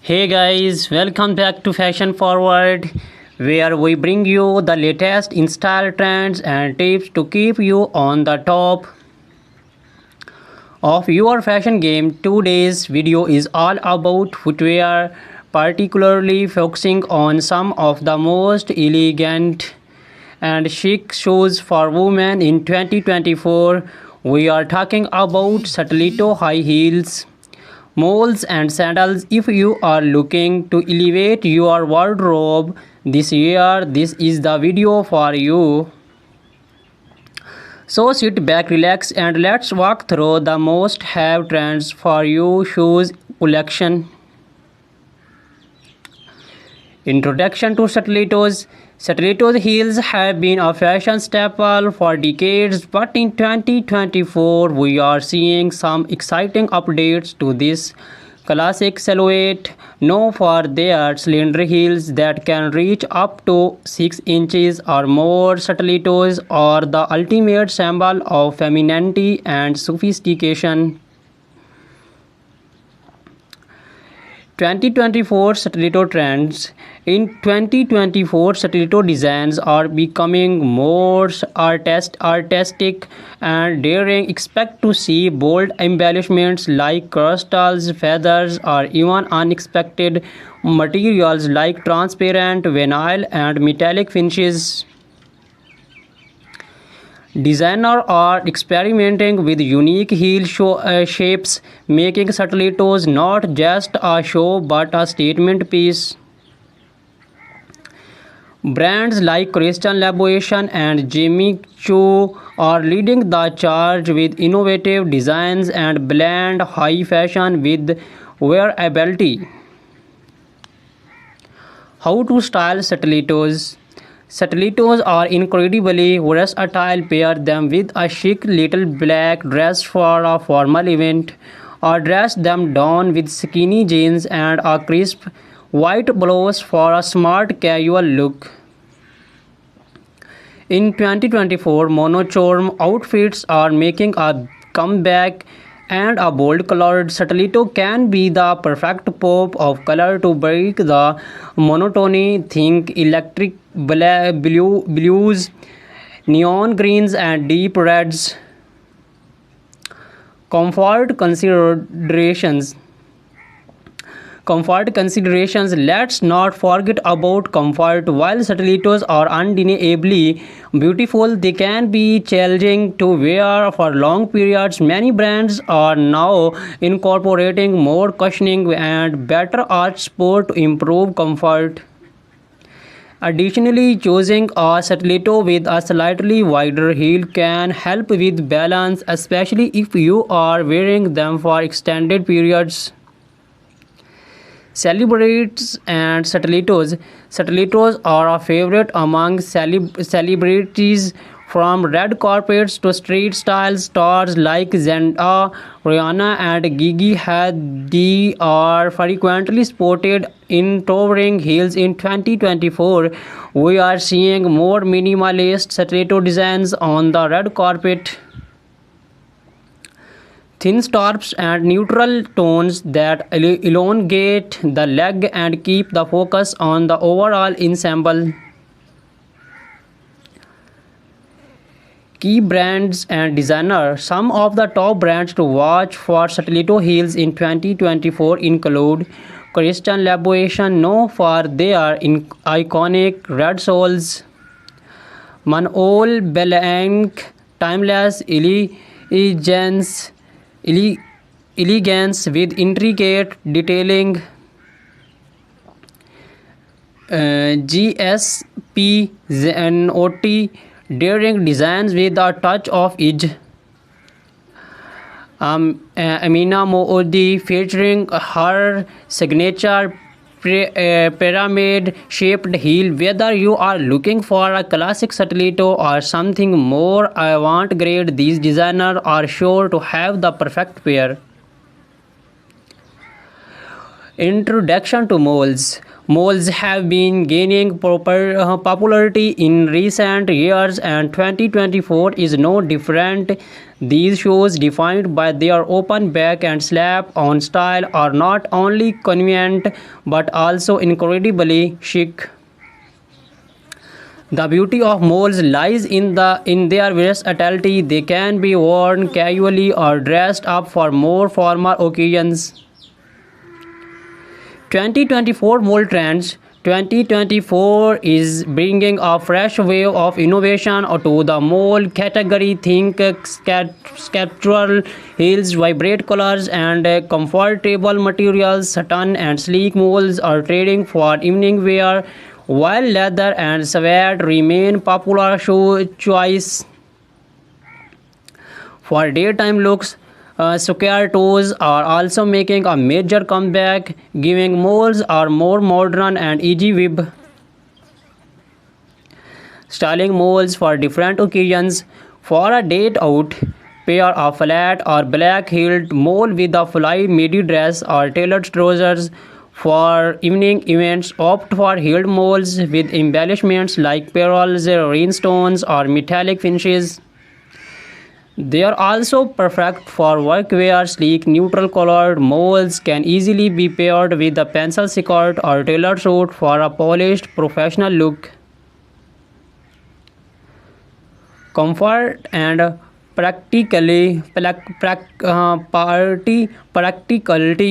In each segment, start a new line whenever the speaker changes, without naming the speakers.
Hey guys, welcome back to Fashion Forward, where we bring you the latest in style trends and tips to keep you on the top of your fashion game. Today's video is all about footwear, particularly focusing on some of the most elegant and chic shoes for women in 2024. We are talking about stiletto high heels, moles and sandals. If you are looking to elevate your wardrobe this year, this is the video for you. So sit back, relax, and let's walk through the most have trends for you shoes collection. Introduction to stilettos. Stilettos heels have been a fashion staple for decades, but in 2024 we are seeing some exciting updates to this classic silhouette, known for their slender heels that can reach up to 6 inches or more. Stilettos are the ultimate symbol of femininity and sophistication. 2024 stiletto trends. In 2024, stiletto designs are becoming more artistic and daring. Expect to see bold embellishments like crystals, feathers, or even unexpected materials like transparent vinyl and metallic finishes. Designers are experimenting with unique shapes, making stilettos not just a show but a statement piece. Brands like Christian Louboutin and Jimmy Choo are leading the charge with innovative designs and blend high fashion with wearability. How to style stilettos? Stilettos are incredibly versatile. Pair them with a chic little black dress for a formal event, or dress them down with skinny jeans and a crisp white blouse for a smart casual look. In 2024, monochrome outfits are making a comeback, and a bold colored stiletto can be the perfect pop of color to break the monotony. Think electric blues, neon greens, and deep reds. Comfort considerations. Let's not forget about comfort. While stilettos are undeniably beautiful, they can be challenging to wear for long periods. Many brands are now incorporating more cushioning and better arch support to improve comfort. Additionally, choosing a stiletto with a slightly wider heel can help with balance, especially if you are wearing them for extended periods. Celebrities and stilettos. Stilettos are a favorite among celebrities, from red carpets to street style. Stars like Zendaya, Rihanna, and Gigi Hadid are frequently spotted in towering heels. In 2024, we are seeing more minimalist stiletto designs on the red carpet. Thin straps and neutral tones that elongate the leg and keep the focus on the overall ensemble. Key brands and designers. Some of the top brands to watch for stiletto heels in 2024 include Christian Louboutin, known for their iconic red soles; Manol Blahnik, timeless elegance with intricate detailing; GSP Zenotti, daring designs with a touch of edge; Amina Moody, featuring her signature pyramid-shaped heel. Whether you are looking for a classic stiletto or something more avant-garde, these designers are sure to have the perfect pair. Introduction to moles. Malls have been gaining popularity in recent years, and 2024 is no different. These shoes, defined by their open back and slap-on style, are not only convenient but also incredibly chic. The beauty of moles lies in their versatility. They can be worn casually or dressed up for more formal occasions. 2024 Mole Trends. 2024 is bringing a fresh wave of innovation to the mole category. Think sculptural heels, vibrant colors, and comfortable materials. Satin and sleek moles are trading for evening wear, while leather and suede remain popular shoe choice for daytime looks. Square toes are also making a major comeback, giving moles a more modern and easy web styling moles for different occasions. For a date out, pair a flat or black heeled mole with a fly midi dress or tailored trousers. For evening events, opt for heeled moles with embellishments like pearls, rhinestones, or metallic finishes. They are also perfect for workwear. Sleek, neutral-colored moles can easily be paired with a pencil skirt or tailored suit for a polished, professional look. Comfort and practicality.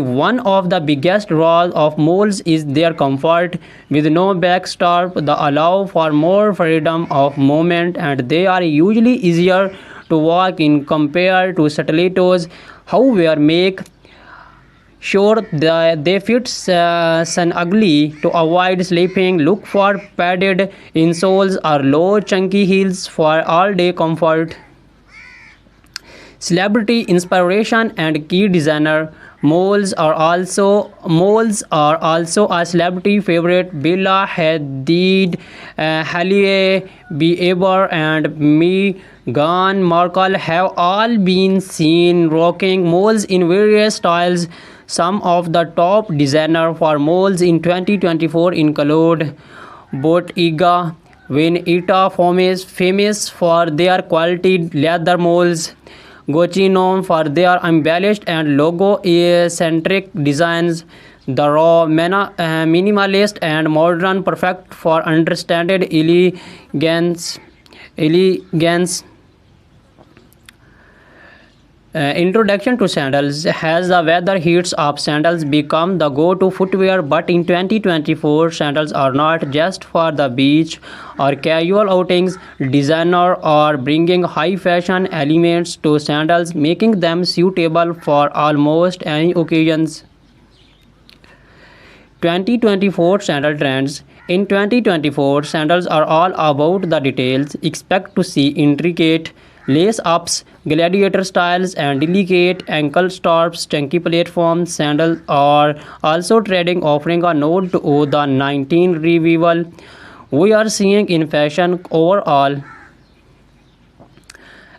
One of the biggest draws of moles is their comfort. With no backstrap, they allow for more freedom of movement, and they are usually easier to walk in compared to stilettos. However, make sure that they fit snugly to avoid slipping. Look for padded insoles or low chunky heels for all-day comfort. Celebrity inspiration and key designer. Moles are also a celebrity favorite. Bella Hadid, Hailey Bieber, and Meghan Markle have all been seen rocking moles in various styles. Some of the top designers for moles in 2024 include Bottega Veneta, famous for their quality leather moles. Gucci, known for their embellished and logo-centric designs. The raw, minimalist, and modern, perfect for understated elegance. Introduction to sandals. Has the weather heats up, sandals become the go-to footwear, but in 2024 sandals are not just for the beach or casual outings. Designers are bringing high fashion elements to sandals, making them suitable for almost any occasions. 2024 Sandal Trends. In 2024, sandals are all about the details. Expect to see intricate lace-ups, gladiator styles, and delicate ankle straps. Chunky platform sandals are also trending, offering a nod to the 19 revival we are seeing in fashion overall.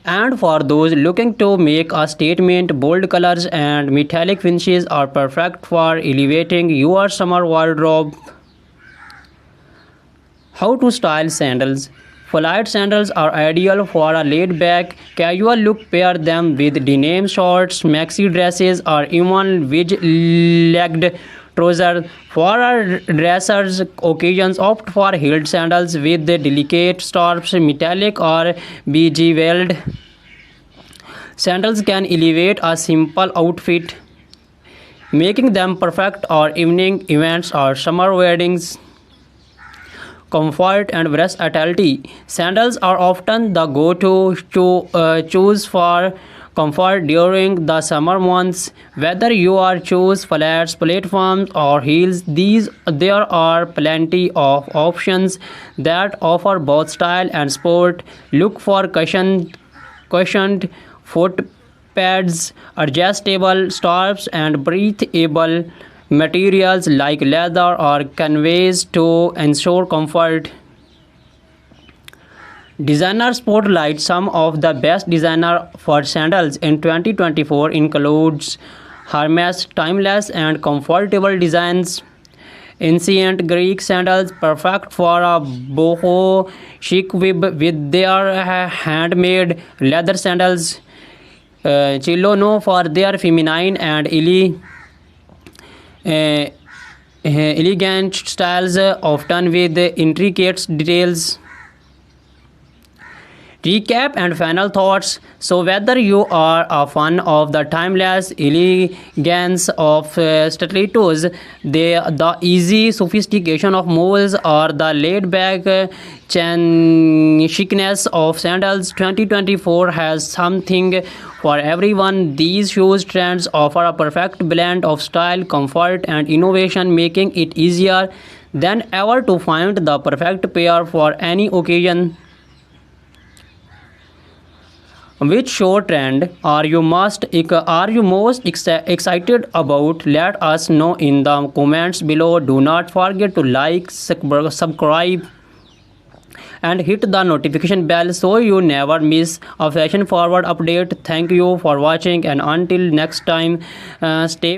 And for those looking to make a statement, bold colors and metallic finishes are perfect for elevating your summer wardrobe. How to style sandals. Flight sandals are ideal for a laid-back, casual look. Pair them with denim shorts, maxi dresses, or even wedge-legged trousers. For a dressers occasions, opt for heeled sandals with delicate straps. Metallic or bejeweled sandals can elevate a simple outfit, making them perfect for evening events or summer weddings. Comfort and versatility. Sandals are often the go-to choose for comfort during the summer months. Whether you are choose flats, platforms, or heels, there are plenty of options that offer both style and sport. Look for cushioned foot pads, adjustable straps, and breathable materials like leather or canvas to ensure comfort. Designer spotlight. Some of the best designer for sandals in 2024 includes Hermes. Timeless and comfortable designs Ancient Greek sandals, perfect for a boho chic with their handmade leather sandals. Chilono for their feminine and uh, elegant styles, often with intricate details. Recap and final thoughts. So, whether you are a fan of the timeless elegance of stilettos, the easy sophistication of moles, or the laid back chicness of sandals, 2024 has something for everyone. These shoes trends offer a perfect blend of style, comfort, and innovation, making it easier than ever to find the perfect pair for any occasion. Which show trend are you most excited about? Let us know in the comments below. Do not forget to like, subscribe, and hit the notification bell so you never miss a fashion forward update. Thank you for watching, and until next time, stay